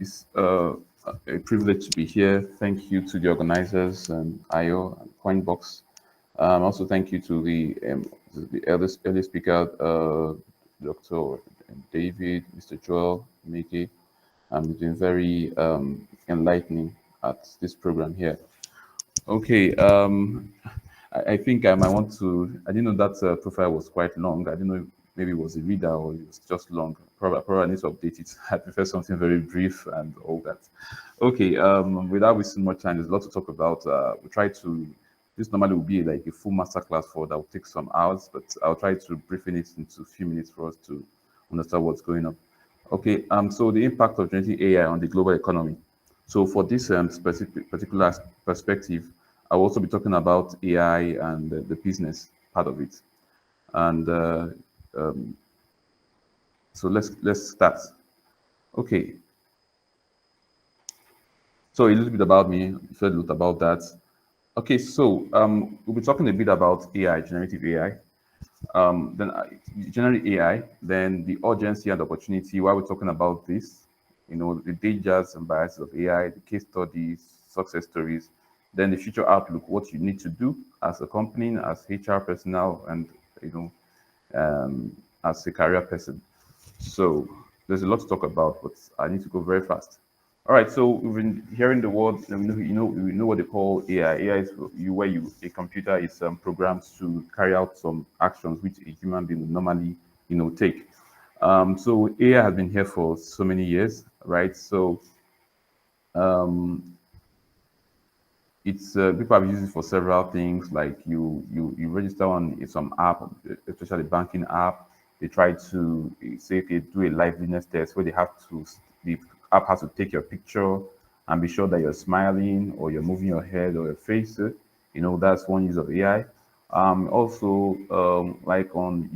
It's a privilege to be here. Thank you to the organizers and IO and Coinbox. Also, thank you to the early speaker, Dr. David, Mr. Joel, Mickey. It's been very enlightening at this program here. Okay, I think I might want to. I didn't know that profile was quite long. I didn't know maybe it was a reader or it was just long. Probably I need to update it. I prefer something very brief and all that. Okay, without wasting much time, there's a lot to talk about. We try to. This normally will be like a full masterclass for that will take some hours, but I'll try to briefing it into a few minutes for us to understand what's going on. Okay, so the impact of generative AI on the global economy. So for this specific particular perspective, I'll also be talking about AI and the business part of it. And um, so let's start. Okay, so a little bit about me. You said a lot about that. Okay, so we'll be talking a bit about AI, generative AI. Then generative AI, then the urgency and opportunity. While we're talking about this, the dangers and biases of AI, the case studies, success stories, then the future outlook, what you need to do as a company, as HR personnel, and you know, as a career person. So there's a lot to talk about, but I need to go very fast. All right, so we've been hearing the word, we know what they call AI. AI is where a computer is programmed to carry out some actions which a human being would normally, take. So AI has been here for so many years, right? So um, it's people have used it for several things. Like you register on some app, especially banking app. They try to say, okay, do a liveliness test where the app has to take your picture and be sure that you're smiling or you're moving your head or your face. That's one use of AI. Also, like on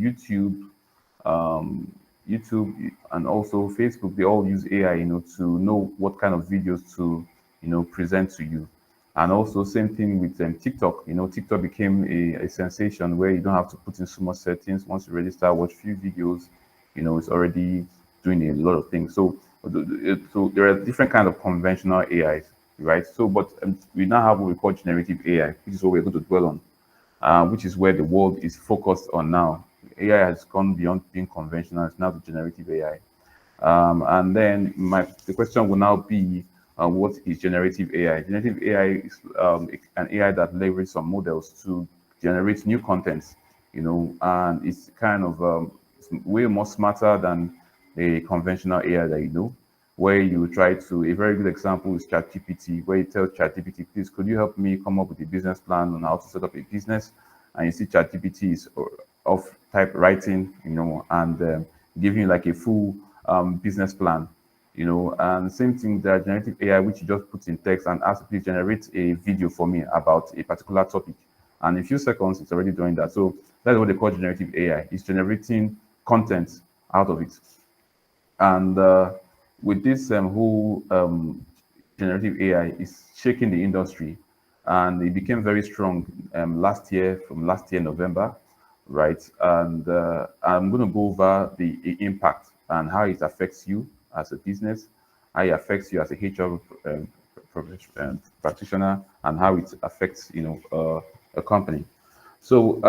um, YouTube and also Facebook, they all use AI, to know what kind of videos to, present to you. And also, same thing with TikTok. TikTok became a sensation where you don't have to put in so much settings. Once you register, watch few videos, it's already doing a lot of things. So there are different kind of conventional AIs, right? So, but we now have what we call generative AI, which is what we're going to dwell on, which is where the world is focused on now. AI has gone beyond being conventional; it's now the generative AI. And then the question will now be, what is generative AI? Generative AI is an AI that leverages some models to generate new contents, and it's kind of way more smarter than a conventional AI that where you try to, a very good example is ChatGPT, where you tell ChatGPT, please, could you help me come up with a business plan on how to set up a business? And you see ChatGPT is of type writing, and giving you like a full business plan, and same thing, the generative AI, which you just put in text and ask, please generate a video for me about a particular topic. And in a few seconds, it's already doing that. So that's what they call generative AI. It's generating content out of it. And with this whole generative AI is shaking the industry, and it became very strong from last year November, right? And I'm going to go over the impact and how it affects you as a business, how it affects you as a HR practitioner, and how it affects a company. So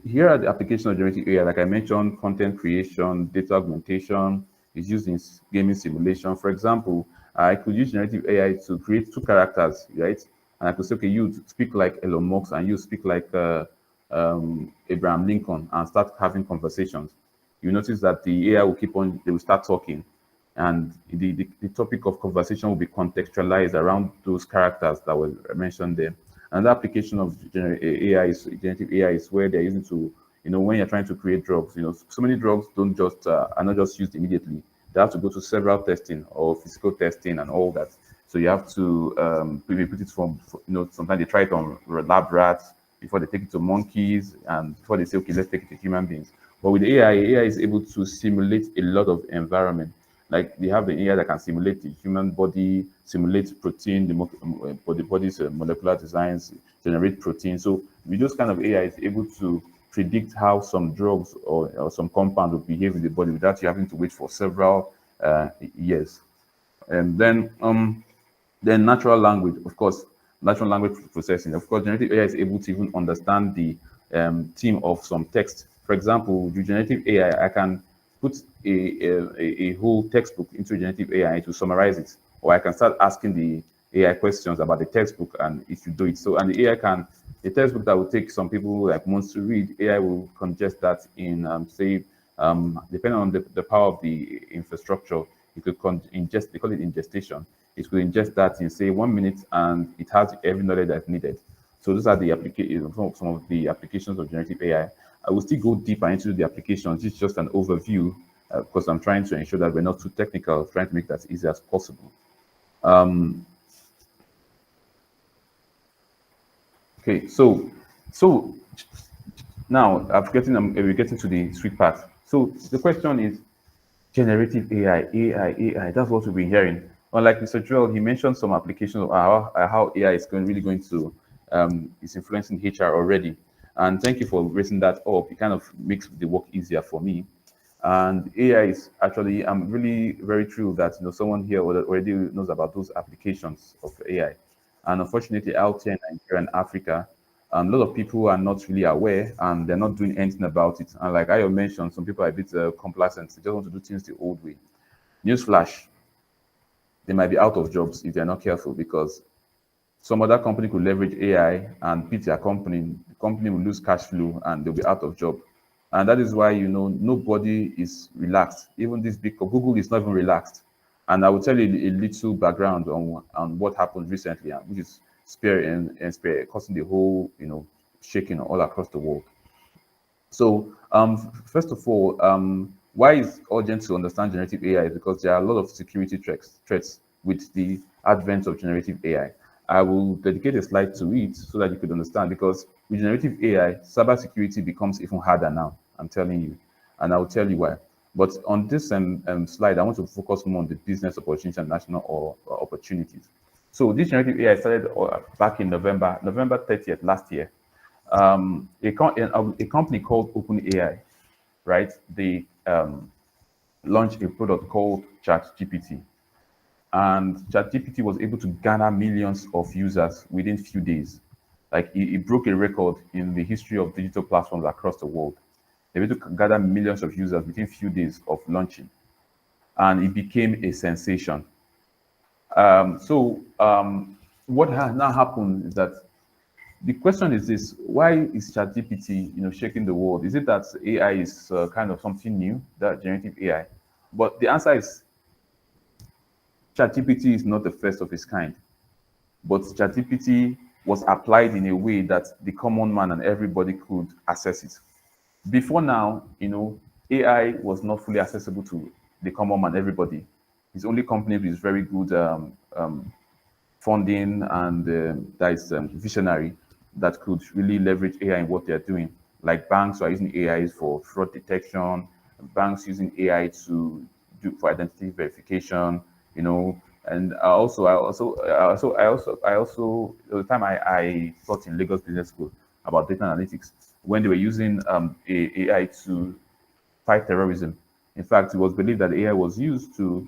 here are the application of generative AI. Like I mentioned, content creation, data augmentation is used in gaming simulation. For example, I could use generative AI to create two characters, right? And I could say, okay, you speak like Elon Musk and you speak like Abraham Lincoln, and start having conversations. You notice that the AI will keep on, they will start talking, and the topic of conversation will be contextualized around those characters that were mentioned there. Another application of generative AI is where they're using to, when you're trying to create drugs, so many drugs don't just are not just used immediately. They have to go to several testing or physical testing and all that. So you have to maybe put it sometimes they try it on lab rats before they take it to monkeys, and before they say, okay, let's take it to human beings. But with AI is able to simulate a lot of environment. Like they have the AI that can simulate the human body, simulate protein, the body's molecular designs, generate protein. So with those kind of AI, is able to predict how some drugs or some compound will behave in the body without you having to wait for several years. And then natural language, of course, natural language processing. Of course, generative AI is able to even understand the theme of some text. For example, with generative AI, I can put a whole textbook into generative AI to summarize it, or I can start asking the AI questions about the textbook, and it should do it. So, and the AI can, a textbook that would take some people like months to read, AI will congest that in, say, depending on the power of the infrastructure, it could ingest, they call it ingestion. It could ingest that in, say, 1 minute, and it has every knowledge that's needed. So those are the applications, some of the applications of generative AI. I will still go deeper into the applications. It's just an overview because I'm trying to ensure that we're not too technical, trying to make that as easy as possible. Okay, so now we're getting to the sweet part. So the question is generative AI. That's what we've been hearing. Unlike Mr. Joel, he mentioned some applications of how AI is really going to is influencing HR already. And thank you for raising that up. It kind of makes the work easier for me. And AI is actually, I'm really very thrilled that someone here already knows about those applications of AI. And unfortunately, out here in Nigeria and Africa, a lot of people are not really aware and they're not doing anything about it. And like I mentioned, some people are a bit complacent. They just want to do things the old way. Newsflash, they might be out of jobs if they're not careful because some other company could leverage AI and beat their company. The company will lose cash flow and they'll be out of job. And that is why nobody is relaxed. Even this big Google is not even relaxed. And I will tell you a little background on what happened recently, which is causing the whole shaking all across the world. So, first of all, why is urgent to understand generative AI? Is because there are a lot of security threats with the advent of generative AI. I will dedicate a slide to it so that you could understand. Because with generative AI, cybersecurity becomes even harder now. I'm telling you, and I will tell you why. But on this slide, I want to focus more on the business opportunities and national or opportunities. So this generative AI started back in November 30th last year. A company called OpenAI, right? They launched a product called ChatGPT, and ChatGPT was able to garner millions of users within few days. Like it broke a record in the history of digital platforms across the world. They were able to gather millions of users within few days of launching, and it became a sensation. What has now happened is that the question is this: why is ChatGPT, shaking the world? Is it that AI is kind of something new, that generative AI? But the answer is ChatGPT is not the first of its kind. But ChatGPT was applied in a way that the common man and everybody could access it. Before now, AI was not fully accessible to the common man, everybody. It's only companies with very good funding and that is visionary that could really leverage AI in what they're doing. Like banks are using AI for fraud detection, banks using AI to do for identity verification, and the time I taught in Lagos Business School about data analytics when they were using AI to fight terrorism. In fact, it was believed that AI was used to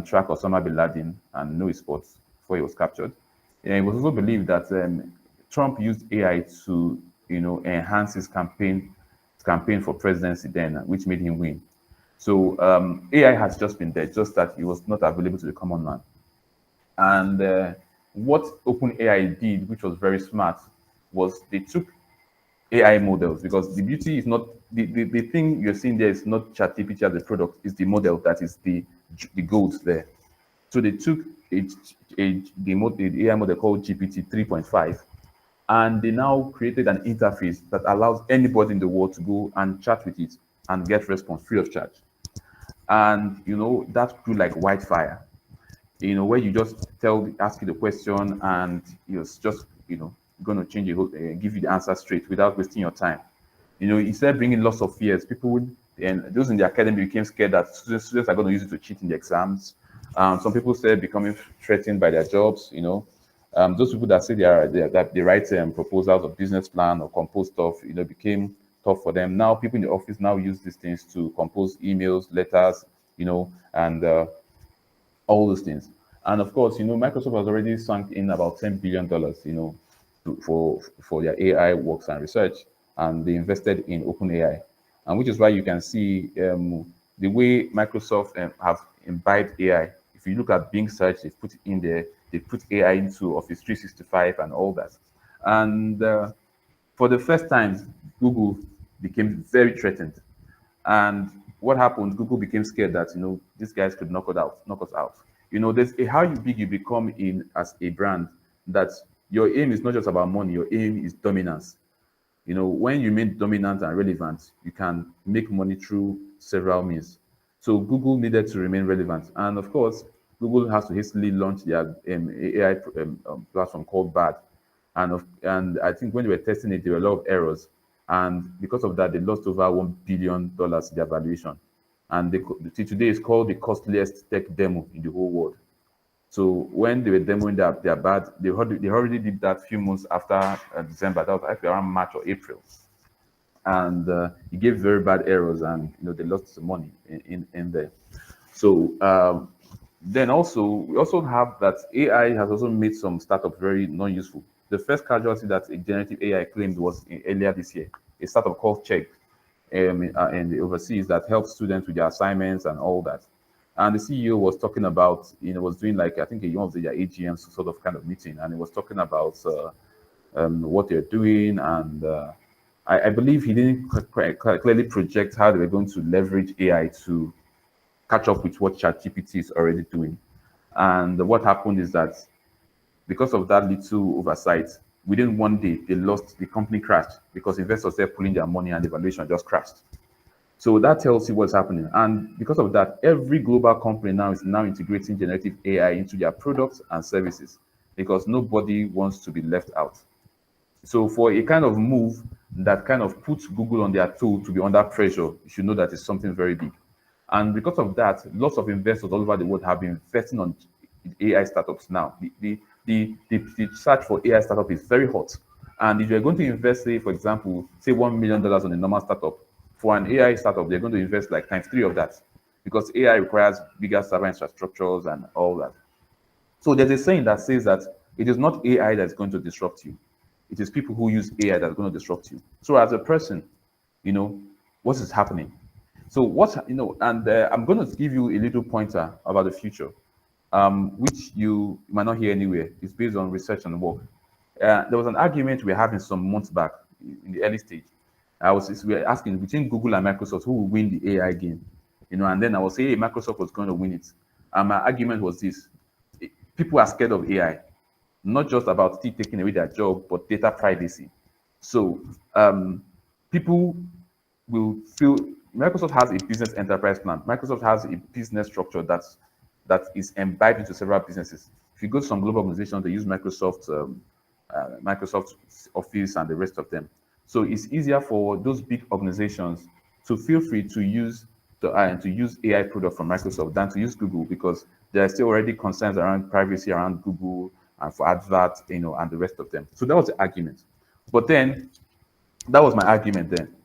track Osama bin Laden and know his spots before he was captured. And it was also believed that Trump used AI to, enhance his campaign for presidency then, which made him win. So AI has just been there, just that it was not available to the common man. And what OpenAI did, which was very smart, was they took AI models because the beauty is not the thing you're seeing there is not ChatGPT as a product, is the model that is the gold there. So they took the AI model called GPT 3.5 and they now created an interface that allows anybody in the world to go and chat with it and get response free of charge. And that grew like wildfire. Where you just ask you the question and it's just going to change give you the answer straight without wasting your time. Instead of bringing lots of fears, and those in the academy became scared that students are going to use it to cheat in the exams. Some people started becoming threatened by their jobs. Those people that say that they write proposals or business plan or compose stuff, became tough for them. Now people in the office now use these things to compose emails, letters, and all those things. And of course, Microsoft has already sunk in about $10 billion, for their AI works and research, and they invested in OpenAI, and which is why you can see the way Microsoft have imbibed AI. If you look at Bing search, they put it in there, they put AI into Office 365 and all that, and for the first time, Google became very threatened. And what happened? Google became scared that these guys could knock us out. There's a how you big you become in as a brand. That your aim is not just about money. Your aim is dominance. When you remain dominant and relevant, you can make money through several means. So Google needed to remain relevant, and of course, Google has to hastily launch their AI platform called BAD, and I think when they were testing it, there were a lot of errors, and because of that, they lost over $1 billion in their valuation. And today is called the costliest tech demo in the whole world. So when they were demoing their bad, they already did that few months after December. That was actually around March or April, and it gave very bad errors, and they lost some money in there. So then also we also have that AI has also made some startups very non-useful. The first casualty that a generative AI claimed was earlier this year. A startup called Check in the overseas that helps students with their assignments and all that. And the CEO was talking about, was doing like I think one of their AGMs sort of kind of meeting, and he was talking about what they're doing, and I believe he didn't clearly project how they were going to leverage AI to catch up with what ChatGPT is already doing. And what happened is that because of that little oversight, within one day the company crashed because investors were pulling their money and the valuation just crashed. So that tells you what's happening. And because of that, every global company now is now integrating generative AI into their products and services because nobody wants to be left out. So for a kind of move that kind of puts Google on their toe to be under pressure, you should know that it's something very big. And because of that, lots of investors all over the world have been investing on AI startups now. The search for AI startup is very hot. And if you're going to invest, say, for example, say $1 million on a normal startup, for an AI startup, they're going to invest like times three of that because AI requires bigger server infrastructures and all that. So there's a saying that says that it is not AI that's going to disrupt you. It is people who use AI that's going to disrupt you. So as a person, you know, what is happening? So and I'm going to give you a little pointer about the future, which you might not hear anywhere. It's based on research and work. There was an argument we were having some months back in the early stage. We were asking between Google and Microsoft who will win the AI game, and then I was saying hey, Microsoft was going to win it. And my argument was this: people are scared of AI, not just about still taking away their job, but data privacy. So people will feel Microsoft has a business enterprise plan. Microsoft has a business structure that is imbibed into several businesses. If you go to some global organizations, they use Microsoft Office and the rest of them. So it's easier for those big organizations to feel free to use AI product from Microsoft than to use Google because there are still already concerns around privacy around Google and for adverts, and the rest of them. So that was the argument. But then that was my argument then.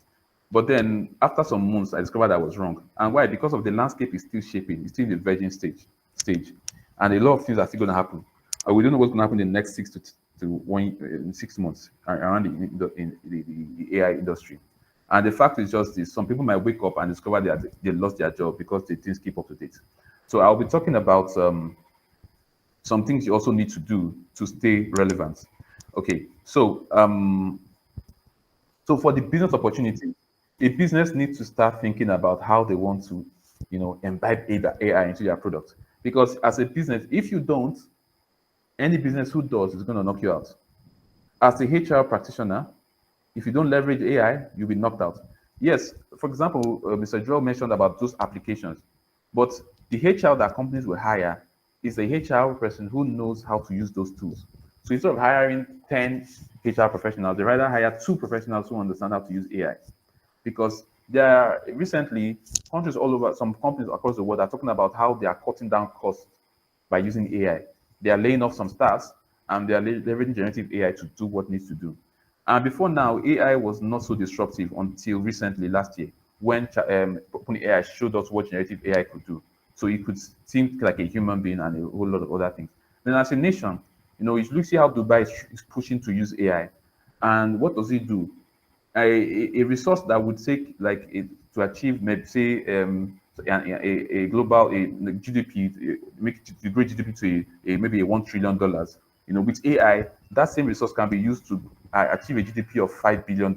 But then after some months, I discovered I was wrong. And why? Because of the landscape is still shaping, it's still in the virgin stage. And a lot of things are still going to happen. We don't know what's going to happen in the next 6 months around the AI industry. And the fact is just this: some people might wake up and discover that they lost their job because they didn't keep up to date. So I'll be talking about some things you also need to do to stay relevant. Okay, so for the business opportunity, a business needs to start thinking about how they want to, imbibe AI into their product. Because as a business, if you don't, any business who does is going to knock you out. As a HR practitioner, if you don't leverage AI, you'll be knocked out. Yes, for example, Mr. Joel mentioned about those applications, but the HR that companies will hire is a HR person who knows how to use those tools. So instead of hiring 10 HR professionals, they rather hire 2 professionals who understand how to use AI. Because there are recently countries all over, some companies across the world are talking about how they are cutting down costs by using AI. They are laying off some staffs and they are leveraging generative AI to do what needs to do. And before now, AI was not so disruptive until recently last year when OpenAI showed us what generative AI could do. so it could think like a human being and a whole lot of other things. Then as a nation, you look see how Dubai is pushing to use AI, and what does it do? A resource that would take like to achieve, maybe say, a global GDP, make the great GDP to maybe a $1 trillion. With AI, that same resource can be used to achieve a GDP of $5 billion,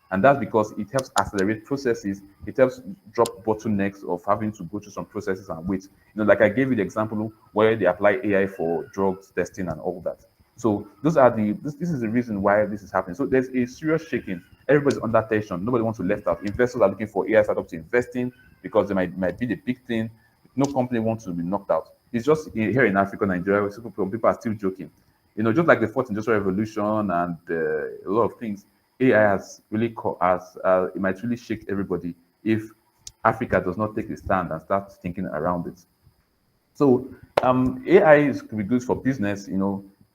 and that's because it helps accelerate processes. It helps drop bottlenecks of having to go through some processes and wait. Like I gave you the example where they apply AI for drugs testing and all that. So those are this is the reason why this is happening. So there's a serious shaking. Everybody's under tension. Nobody wants to left out. Investors are looking for AI startups to invest in because they might be the big thing. No company wants to be knocked out. It's just here in Africa, Nigeria, where people are still joking. Just like the fourth industrial revolution and a lot of things, AI has really it might really shake everybody if Africa does not take a stand and start thinking around it. So AI could be good for business,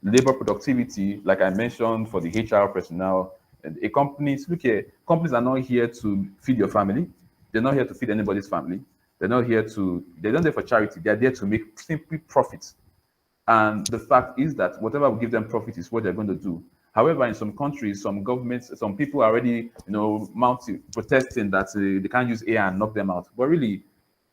labor productivity, like I mentioned, for the HR personnel. And a companies look here, companies are not here to feed your family. They're not here to feed anybody's family. They're not there for charity. They're there to make simply profits. And the fact is that whatever will give them profit is what they're going to do. However, in some countries, some governments, some people are already, mounting, protesting that they can't use AI and knock them out. But really,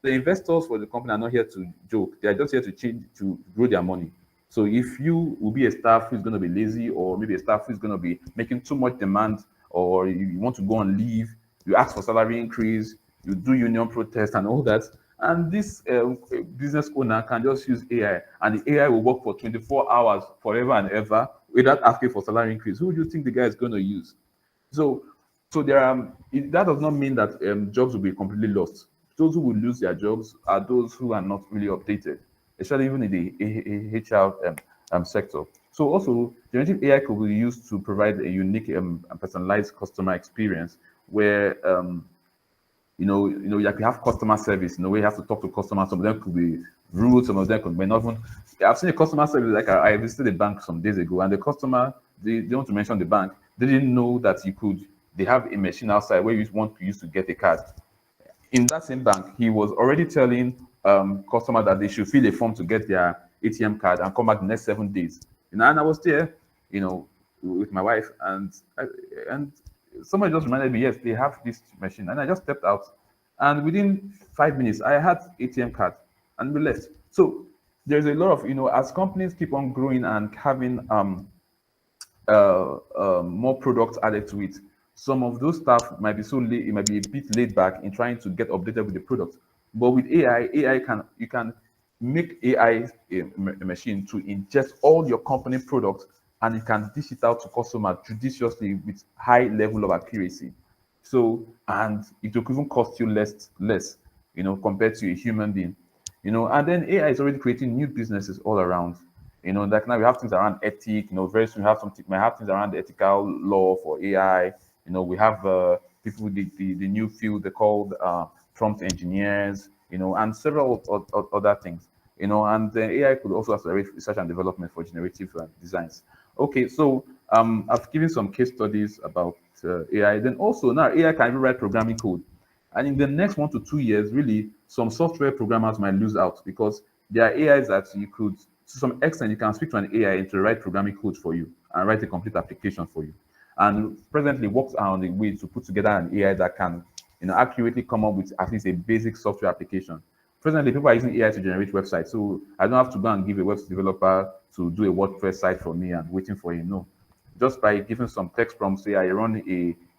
the investors for the company are not here to joke. They are just here to change, to grow their money. So if you will be a staff who's going to be lazy, or maybe a staff who's going to be making too much demand, or you want to go on leave, you ask for salary increase, you do union protest and all that, and this business owner can just use AI, and the AI will work for 24 hours forever and ever without asking for salary increase. Who do you think the guy is going to use? So, that does not mean that jobs will be completely lost. Those who will lose their jobs are those who are not really updated, especially even in the HR sector. So also, generative AI could be used to provide a unique and personalized customer experience where you have customer service. We have to talk to customers. Some of them could be rude. Some of them could be not even. I've seen a customer service, like I visited a bank some days ago, and the customer, they don't want to mention the bank, they didn't know that they have a machine outside where you want to use to get a card. In that same bank, he was already telling customers that they should fill a form to get their ATM card and come back the next 7 days. And I was there, with my wife, and somebody just reminded me, yes, they have this machine, and I just stepped out, and within 5 minutes, I had ATM card, and we left. So there's a lot of, as companies keep on growing and having more products added to it. Some of those staff might be it might be a bit laid back in trying to get updated with the product. But with AI you can make AI a machine to ingest all your company products, and it can dish it out to customers judiciously with high level of accuracy. So, and it will even cost you less, compared to a human being. And then AI is already creating new businesses all around. Like now we have things around ethic. Very soon we have might have things around the ethical law for AI. We have people with the new field they called prompt engineers. And several other things. And the AI could also accelerate research and development for generative designs. Okay, so I've given some case studies about AI. Then also now AI can even write programming code. And in the next 1 to 2 years, really, some software programmers might lose out because there are AIs that you could, to some extent, you can speak to an AI to write programming code for you and write a complete application for you. And presently, works are on the way to put together an AI that can, accurately come up with at least a basic software application. Presently, people are using AI to generate websites, so I don't have to go and give a web developer to do a WordPress site for me and waiting for him. No, just by giving some text prompts, say I run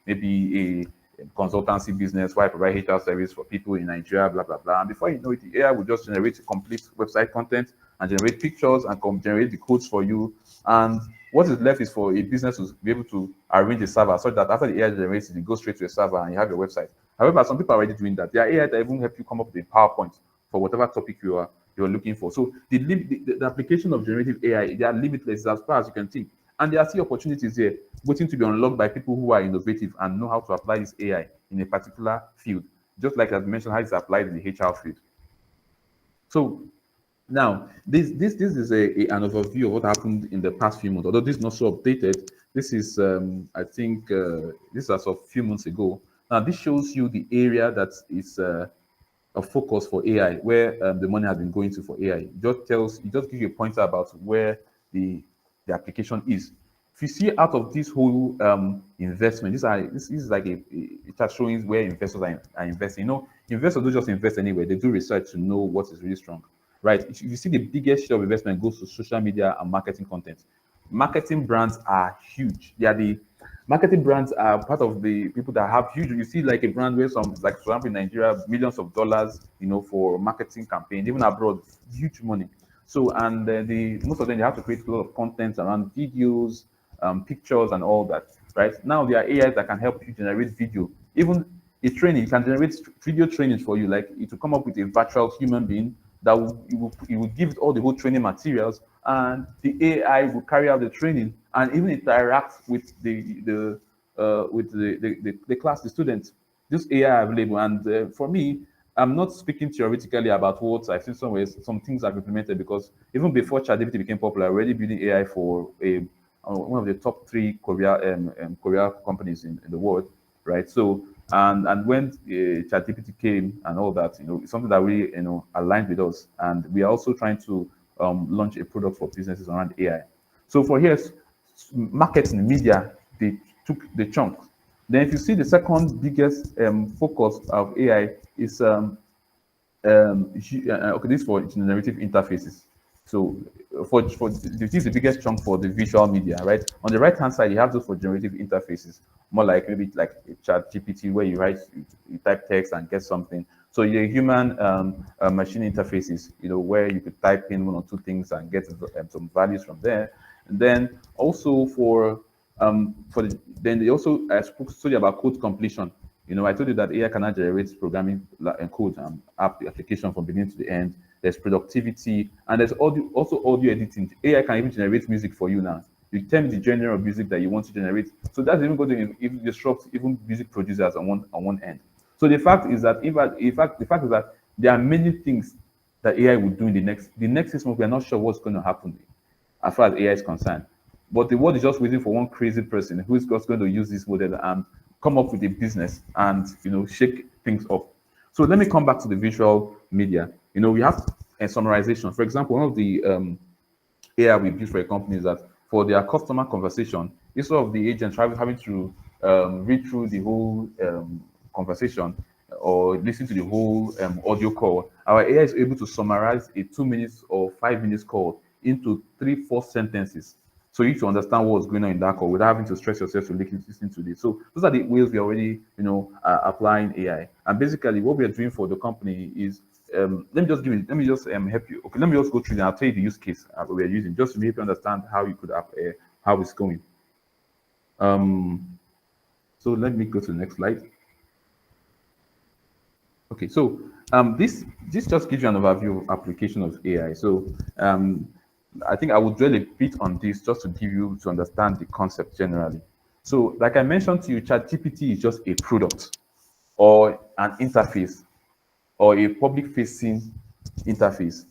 maybe a consultancy business where I provide HR service for people in Nigeria, blah blah blah. And before you know it, the AI will just generate complete website content and generate pictures and generate the codes for you. And what is left is for a business to be able to arrange a server so that after the AI generates it, it goes straight to a server and you have your website. However, some people are already doing that. There are AI that even help you come up with a PowerPoint for whatever topic you're looking for. So the application of generative AI, they are limitless as far as you can think. And there are still opportunities there waiting to be unlocked by people who are innovative and know how to apply this AI in a particular field, just like as mentioned, how it's applied in the HR field. So now, this is an overview of what happened in the past few months. Although this is not so updated, this is I think this is as of a few months ago. Now, this shows you the area that is a focus for AI, where the money has been going to for AI. It just gives you a pointer about where the application is. If you see out of this whole investment, this is like a chart showing where investors are investing. You know, investors don't just invest anywhere; they do research to know what is really strong, right? If you see the biggest share of investment goes to social media and marketing content. Marketing brands are huge. They are the marketing brands are part of the people that have huge. You see, like a brand where some, like for example, in Nigeria, millions of dollars, for marketing campaigns, even abroad, huge money. So, and the most of them they have to create a lot of content around videos, pictures, and all that. Right now, there are AIs that can help you generate video. Even a training can generate video trainings for you. Like it will come up with a virtual human being that you will give it all the whole training materials, and the AI will carry out the training and even interact with the class, the students. This AI available, and for me, I'm not speaking theoretically about what I've seen somewhere. Some things I've implemented because even before ChatGPT became popular, I already building AI for a one of the top three Korea companies in the world, right? So and when ChatGPT came and all that, it's something that really aligned with us, and we are also trying to launch a product for businesses around AI. So for here, marketing media, they took the chunk. Then if you see the second biggest focus of AI is okay, this is for generative interfaces. So for this is the biggest chunk for the visual media, right? On the right hand side, you have those for generative interfaces, more like maybe like a chat GPT where you type text and get something. So your human machine interfaces, where you could type in one or two things and get some values from there. And then also then they also spoke study about code completion. I told you that AI cannot generate programming code and application from beginning to the end. There's productivity, and there's also audio editing. AI can even generate music for you now. You tell me the genre of music that you want to generate. So that's even going to even disrupt even music producers on one end. So the fact is that the fact is that there are many things that AI will do in the next 6 months. We are not sure what's going to happen as far as AI is concerned. But the world is just waiting for one crazy person who is just going to use this model and come up with a business and shake things up. So let me come back to the visual media. We have a summarization. For example, one of the AI we built for a company is that for their customer conversation, instead of the agent having to read through the whole conversation or listen to the whole audio call, our AI is able to summarize a 2 minutes or 5 minutes call into 3, 4 sentences. So you to understand what's going on in that call without having to stress yourself to listen to this. So those are the ways we are already, applying AI. And basically, what we are doing for the company is, let me just help you. Okay, let me just go through and I'll tell you the use case we are using just to help you understand how you could how it's going. Um, so let me go to the next slide. Okay, so this just gives you an overview of application of AI. So I think I will dwell a bit on this just to give you to understand the concept generally. So, like I mentioned to you, ChatGPT is just a product or an interface or a public-facing interface,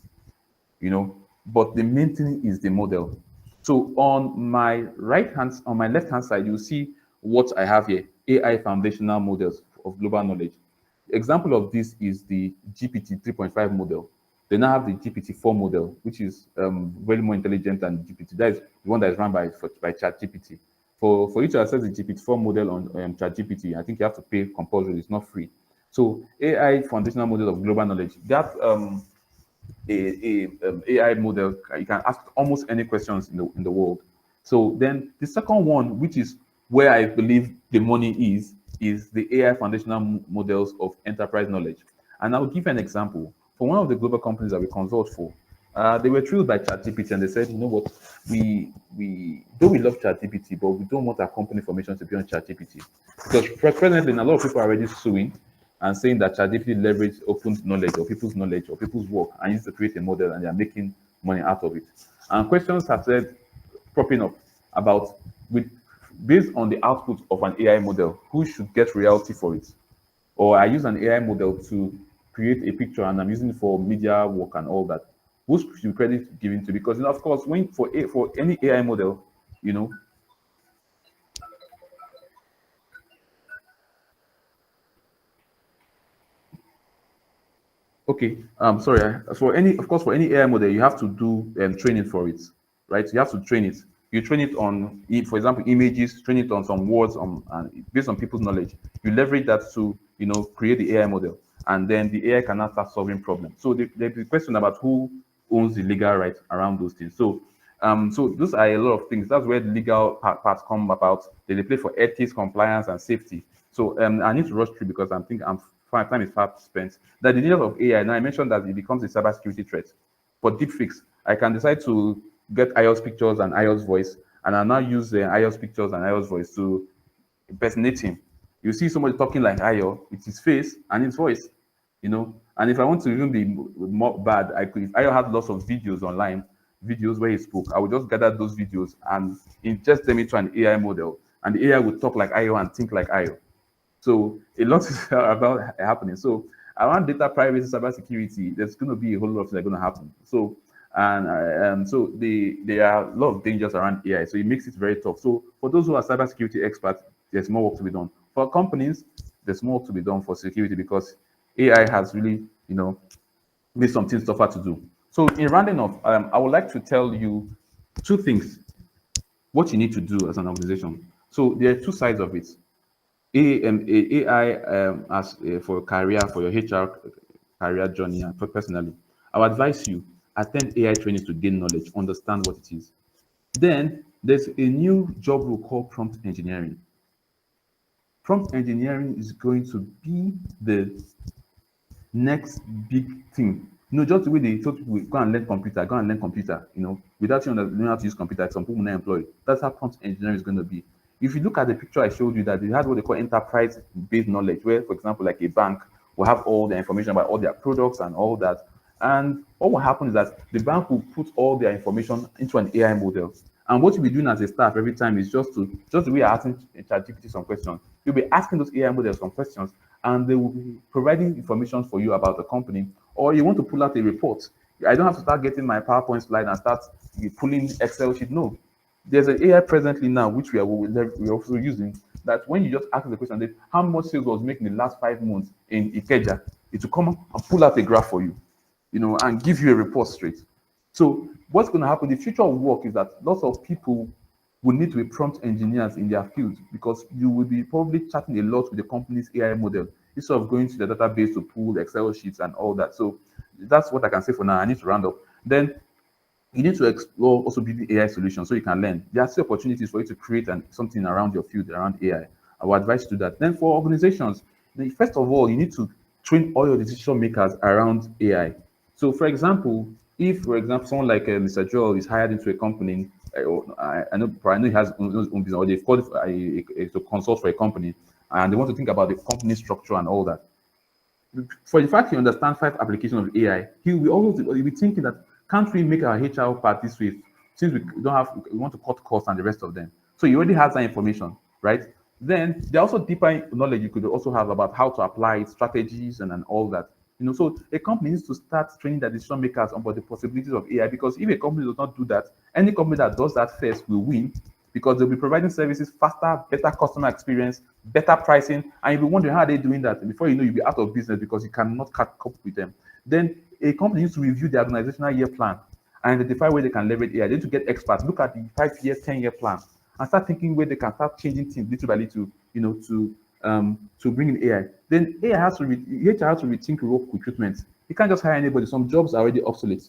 but the main thing is the model. So on my left hand side, you see what I have here: AI foundational models of global knowledge. Example of this is the GPT 3.5 model. They now have the GPT-4 model, which is very more intelligent than GPT. That is the one that is run by ChatGPT. For you to access the GPT-4 model on ChatGPT, I think you have to pay compulsory. It's not free. So AI foundational model of global knowledge. That AI model, you can ask almost any questions in the world. So then the second one, which is where I believe the money is the AI foundational models of enterprise knowledge. And I'll give you an example. For one of the global companies that we consult for, they were thrilled by ChatGPT and they said, you know what, we though we love ChatGPT, but we don't want our company information to be on ChatGPT because presently a lot of people are already suing and saying that ChatGPT leverage open knowledge or people's work and used to create a model and they are making money out of it. And questions have said propping up about with based on the output of an AI model, who should get royalty for it? Or I use an AI model to create a picture and I'm using it for media work and all that. Who should credit given to? Because of course, when for any AI model, you know, Okay. Sorry. For any, of course, for any AI model, you have to do training for it, right? You have to train it. You train it on, for example, images. Train it on some words, and based on people's knowledge. You leverage that to, create the AI model, and then the AI can now start solving problems. So there's the question about who owns the legal right around those things. So those are a lot of things. That's where the legal parts come about. They play for ethics, compliance, and safety. So I need to rush through because I'm thinking I'm fine. Time is fast spent. That the dangers of AI. Now I mentioned that it becomes a cybersecurity threat. For deepfakes, I can decide to get IOS pictures and IOS voice, and I now use the IOS pictures and IOS voice to impersonate him. You see somebody talking like Ayo with his face and his voice, And if I want to even be more bad, I could. If Ayo had lots of videos online, videos where he spoke, I would just gather those videos and ingest them into an AI model, and the AI would talk like Ayo and think like Ayo. So a lot is about happening. So around data privacy, cybersecurity, there's going to be a whole lot of things that are going to happen. So there are a lot of dangers around AI. So it makes it very tough. So for those who are cybersecurity experts, there's more work to be done. For companies, there's more to be done for security because AI has really, made some things tougher to do. So in rounding off, I would like to tell you two things: what you need to do as an organization. So there are two sides of it. AI as for career, for your HR career journey, and personally, I would advise you attend AI trainings to gain knowledge, understand what it is. Then there's a new job role called prompt engineering. Prompt engineering is going to be the next big thing. Just the way they told people go and learn computer, without you knowing how to use computer, some people not employed. That's how prompt engineering is going to be. If you look at the picture I showed you, that they had what they call enterprise-based knowledge, where, for example, like a bank will have all the information about all their products and all that. And what will happen is that the bank will put all their information into an AI model. And what you'll be doing as a staff every time is just the way you're asking ChatGPT some questions. You'll be asking those AI models some questions, and they will be providing information for you about the company. Or you want to pull out a report. I don't have to start getting my PowerPoint slide and start pulling Excel sheet. No, there's an AI presently now which we're also using, that when you just ask the question, that how much sales was making in the last 5 months in Ikeja, it will come and pull out a graph for you, and give you a report straight. So what's going to happen? The future of work is that lots of people will need to be prompt engineers in their field, because you will be probably chatting a lot with the company's AI model instead of going to the database to pull Excel sheets and all that. So that's what I can say for now. I need to round up. Then you need to explore also building AI solutions so you can learn. There are still opportunities for you to create something around your field, around AI. I would advise you to do that. Then for organizations, first of all, you need to train all your decision makers around AI. So, for example, if, for example, someone like Mr. Joel is hired into a company, I know he has his own business, or they've called to consult for a company, and they want to think about the company structure and all that. For the fact he understands 5 applications of AI, he'll be thinking that, can't we make our HR part this way, since we want to cut costs and the rest of them. So he already has that information, right? Then there are also deeper knowledge you could also have about how to apply it, strategies and all that. So a company needs to start training their decision makers about the possibilities of AI, because if a company does not do that, any company that does that first will win, because they'll be providing services faster, better customer experience, better pricing, and you'll be wondering how they're doing that. And before you know, you'll be out of business because you cannot cope with them. Then a company needs to review their organizational year plan and identify where they can leverage AI. They need to get experts, look at the 5 year, 10 year plan, and start thinking where they can start changing things little by little, to bring in AI. Then AI has to HR has to rethink work recruitment. You can't just hire anybody. Some jobs are already obsolete.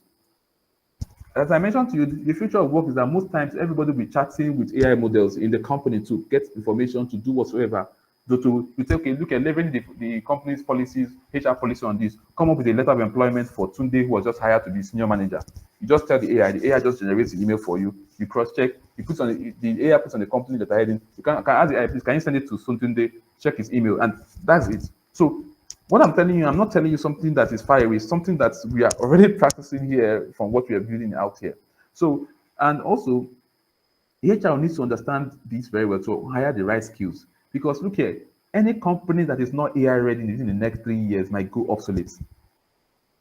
As I mentioned to you, the future of work is that most times everybody will be chatting with AI models in the company to get information, to do whatsoever. To say, okay, look at leveraging the company's policies, HR policy on this, come up with a letter of employment for Tunde, who was just hired to be senior manager. You just tell the AI just generates the email for you. You cross check, you put on the AI puts on the company that heading. You can ask the AI, please, can you send it to Tunde, check his email, and that's it. So what I'm telling you, I'm not telling you something that is far away, something that we are already practicing here from what we are building out here. So, and also, HR needs to understand this very well to hire the right skills. Because look here, any company that is not AI ready within the next 3 years might go obsolete.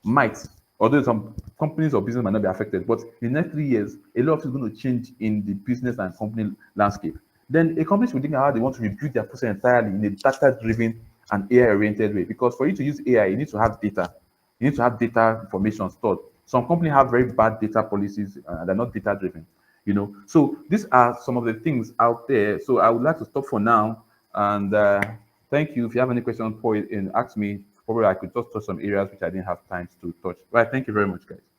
Might. Although some companies or business might not be affected, but in the next 3 years, a lot of things is going to change in the business and company landscape. Then a company should think how they want to rebuild their process entirely in a data-driven and AI-oriented way. Because for you to use AI, you need to have data. You need to have data information stored. Some companies have very bad data policies, they're not data driven, So these are some of the things out there. So I would like to stop for now. And thank you. If you have any questions, ask me. Probably I could just touch some areas which I didn't have time to touch. Right. Thank you very much, guys.